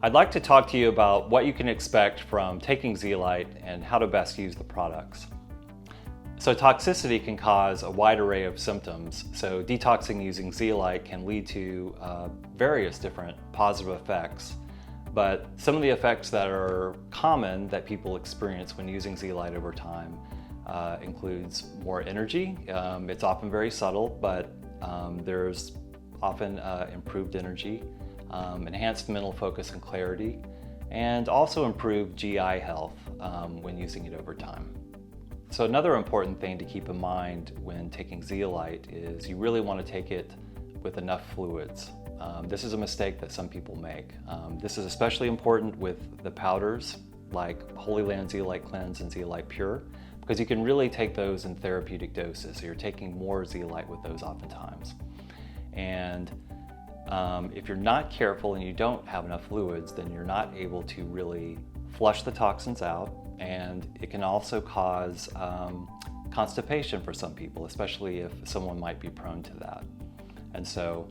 I'd like to talk to you about what you can expect from taking zeolite and how to best use the products. So toxicity can cause a wide array of symptoms. So detoxing using zeolite can lead to various different positive effects. But some of the effects that are common that people experience when using zeolite over time includes more energy. It's often very subtle, but there's often improved energy, enhanced mental focus and clarity, and also improved GI health when using it over time. So another important thing to keep in mind when taking zeolite is you really want to take it with enough fluids. This is a mistake that some people make. This is especially important with the powders like HolyLand Zeolite Cleanse and Zeolite Pure, because you can really take those in therapeutic doses. So you're taking more zeolite with those oftentimes. And if you're not careful and you don't have enough fluids, then you're not able to really flush the toxins out, and it can also cause constipation for some people, especially if someone might be prone to that. And so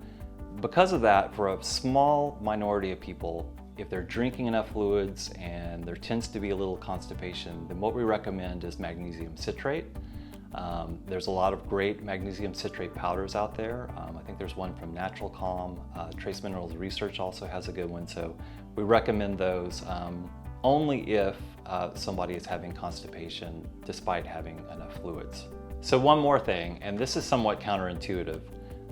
because of that, for a small minority of people, if they're drinking enough fluids and there tends to be a little constipation, then what we recommend is magnesium citrate. There's a lot of great magnesium citrate powders out there. I think there's one from Natural Calm. Trace Minerals Research also has a good one, so we recommend those only if somebody is having constipation despite having enough fluids. So one more thing, and this is somewhat counterintuitive.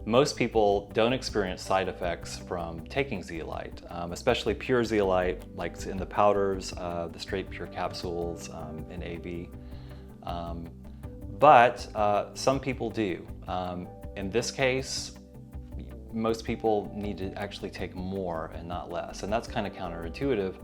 Most people don't experience side effects from taking zeolite, especially pure zeolite, like in the powders, the straight pure capsules in AV. But some people do. In this case, most people need to actually take more and not less, and that's kind of counterintuitive.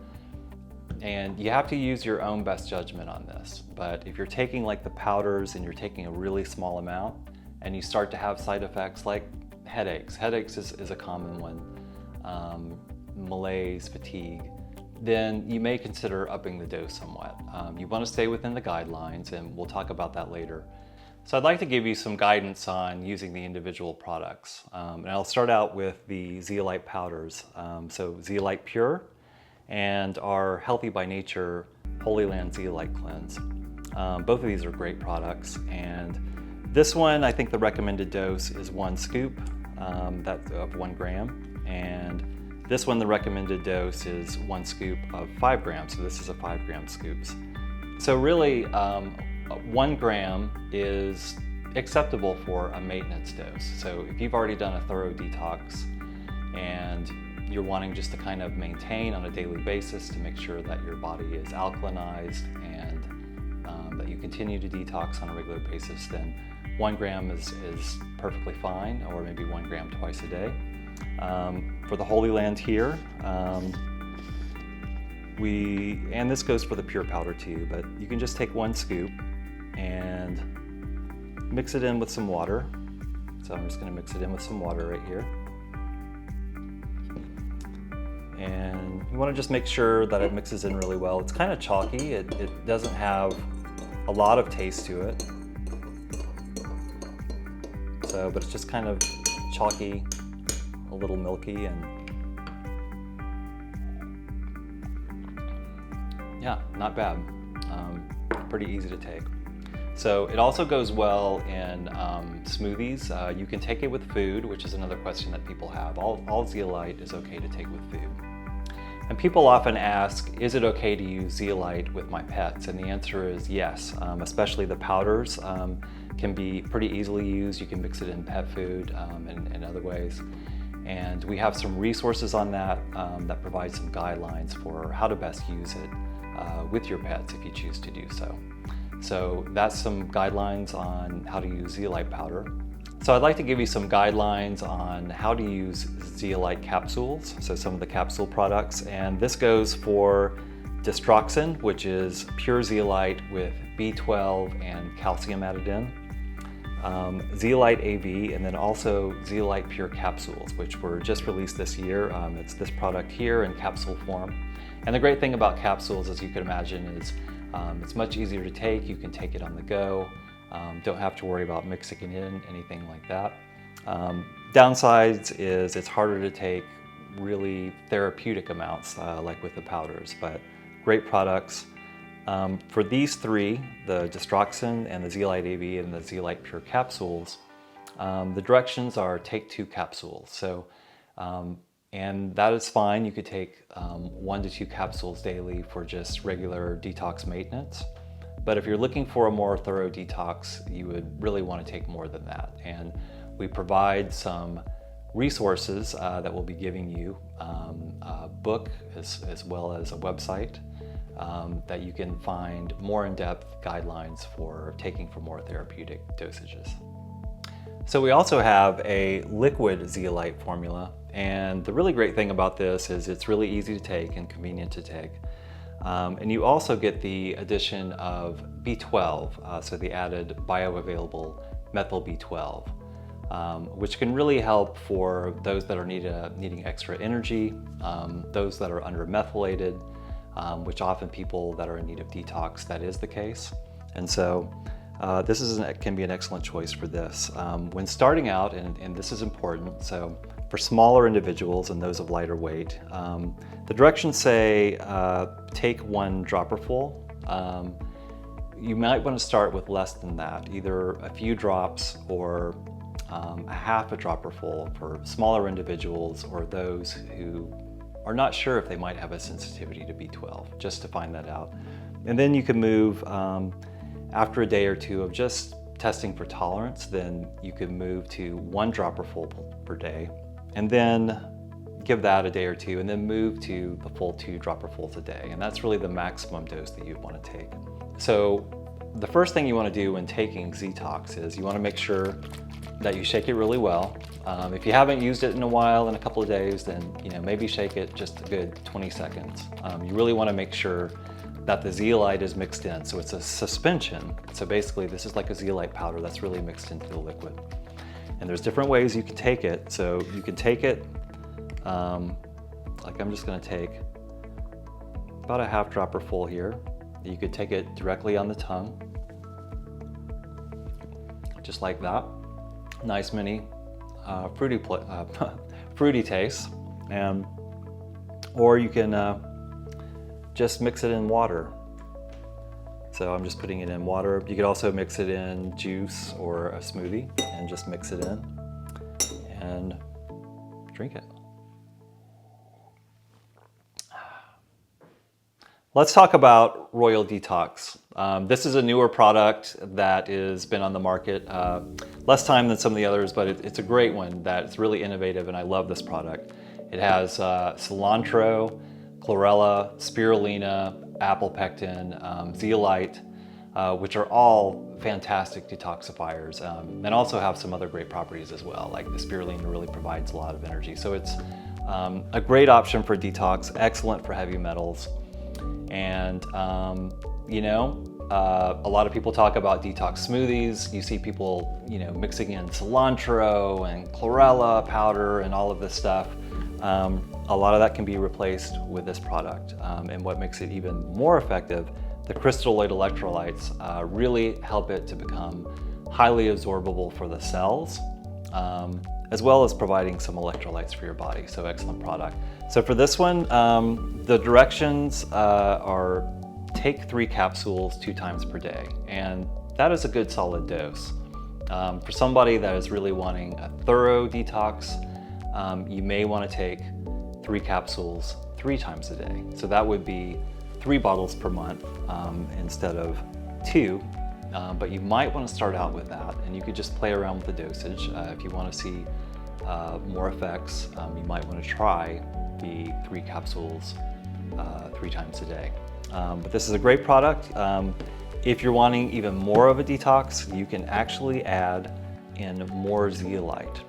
And you have to use your own best judgment on this. But if you're taking like the powders and you're taking a really small amount, and you start to have side effects like headaches. Headaches is a common one, malaise, fatigue. Then you may consider upping the dose somewhat. You want to stay within the guidelines, and we'll talk about that later. So I'd like to give you some guidance on using the individual products. And I'll start out with the zeolite powders. So Zeolite Pure and our Healthy by Nature HolyLand Zeolite Cleanse. Both of these are great products, and this one, I think the recommended dose is 1 scoop of 1 gram, and this one, the recommended dose is 1 scoop of 5 grams, so this is a 5 gram scoops. So really, 1 gram is acceptable for a maintenance dose. So if you've already done a thorough detox and you're wanting just to kind of maintain on a daily basis to make sure that your body is alkalinized and that you continue to detox on a regular basis, then 1 gram is perfectly fine, or maybe 1 gram twice a day. For the HolyLand here, and this goes for the pure powder too, but you can just take 1 scoop and mix it in with some water. So I'm just going to mix it in with some water right here. And you want to just make sure that it mixes in really well. It's kind of chalky. It doesn't have a lot of taste to it. So, but it's just kind of chalky, a little milky, and yeah, not bad. Pretty easy to take. So it also goes well in smoothies. You can take it with food, which is another question that people have. All zeolite is okay to take with food. And people often ask, is it okay to use zeolite with my pets? And the answer is yes, especially the powders can be pretty easily used. You can mix it in pet food and other ways. And we have some resources on that that provide some guidelines for how to best use it with your pets if you choose to do so. So that's some guidelines on how to use zeolite powder. So I'd like to give you some guidelines on how to use zeolite capsules, so some of the capsule products. And this goes for Destroxin, which is pure zeolite with B12 and calcium added in. Zeolite AV, and then also Zeolite Pure Capsules, which were just released this year. It's this product here in capsule form. And the great thing about capsules, as you can imagine, is it's much easier to take. You can take it on the go. Don't have to worry about mixing it in, anything like that. Downsides is it's harder to take really therapeutic amounts like with the powders, but great products. For these three, the Destroxin and the Zeolite AB and the Zeolite Pure Capsules, the directions are take 2 capsules. So, and that is fine. You could take 1 to 2 capsules daily for just regular detox maintenance. But if you're looking for a more thorough detox, you would really want to take more than that. And we provide some resources that we'll be giving you, a book as well as a website that you can find more in-depth guidelines for taking for more therapeutic dosages. So we also have a liquid zeolite formula, and the really great thing about this is it's really easy to take and convenient to take. And you also get the addition of B12, so the added bioavailable methyl B12, which can really help for those that are needing extra energy, those that are undermethylated, which often people that are in need of detox, that is the case. And so this can be an excellent choice for this. When starting out, and this is important, so for smaller individuals and those of lighter weight, the directions say take 1 dropperful. You might want to start with less than that, either a few drops or a half a dropperful for smaller individuals or those who are not sure if they might have a sensitivity to B12, just to find that out. And then you can move, after a day or two of just testing for tolerance, then you can move to 1 dropperful per day, and then give that a day or two, and then move to the full 2 dropperfuls a day. And that's really the maximum dose that you'd want to take. So the first thing you want to do when taking Zetox is you want to make sure that you shake it really well. If you haven't used it in a while, in a couple of days, then maybe shake it just a good 20 seconds. You really want to make sure that the zeolite is mixed in. So it's a suspension. So basically this is like a zeolite powder that's really mixed into the liquid. And there's different ways you can take it. So you can take it, like I'm just gonna take about a half dropper full here. You could take it directly on the tongue, just like that. Nice mini fruity taste. Or you can just mix it in water. So I'm just putting it in water. You could also mix it in juice or a smoothie and just mix it in and drink it. Let's talk about Royal Detox. This is a newer product that has been on the market less time than some of the others, but it's a great one that's really innovative, and I love this product. It has cilantro, chlorella, spirulina, apple pectin, zeolite, which are all fantastic detoxifiers, and also have some other great properties as well, like the spirulina really provides a lot of energy. So it's a great option for detox, excellent for heavy metals. And a lot of people talk about detox smoothies. You see people, mixing in cilantro and chlorella powder and all of this stuff. A lot of that can be replaced with this product. And what makes it even more effective, the crystalloid electrolytes really help it to become highly absorbable for the cells, as well as providing some electrolytes for your body. So excellent product. So for this one, the directions are take 3 capsules 2 times per day. And that is a good solid dose. For somebody that is really wanting a thorough detox, you may want to take 3 capsules 3 times a day. So that would be 3 bottles per month instead of 2. But you might want to start out with that, and you could just play around with the dosage. If you want to see more effects, you might want to try the 3 capsules 3 times a day. But this is a great product. If you're wanting even more of a detox, you can actually add in more zeolite.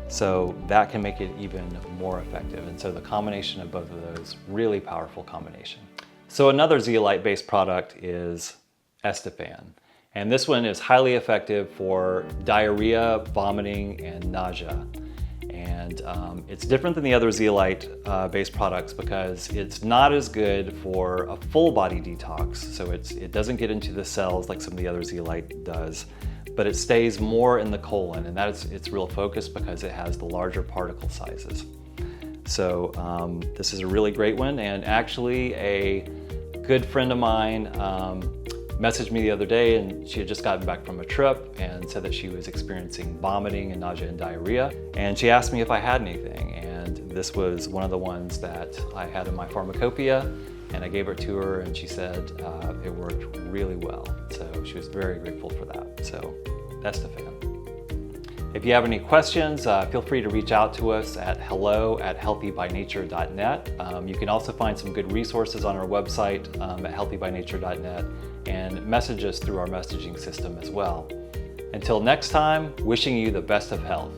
So that can make it even more effective. And so the combination of both of those, really powerful combination. So another zeolite-based product is Estefan. And this one is highly effective for diarrhea, vomiting, and nausea. And it's different than the other zeolite-based products because it's not as good for a full body detox. So it doesn't get into the cells like some of the other zeolite does, but it stays more in the colon, and its real focus because it has the larger particle sizes. So this is a really great one, and actually a good friend of mine messaged me the other day, and she had just gotten back from a trip and said that she was experiencing vomiting and nausea and diarrhea. And she asked me if I had anything, and this was one of the ones that I had in my pharmacopoeia, and I gave it to her, and she said it worked really well. So she was very grateful for that. So best of fan. If you have any questions, feel free to reach out to us at hello@healthybynature.net. You can also find some good resources on our website at healthybynature.net, and message us through our messaging system as well. Until next time, wishing you the best of health.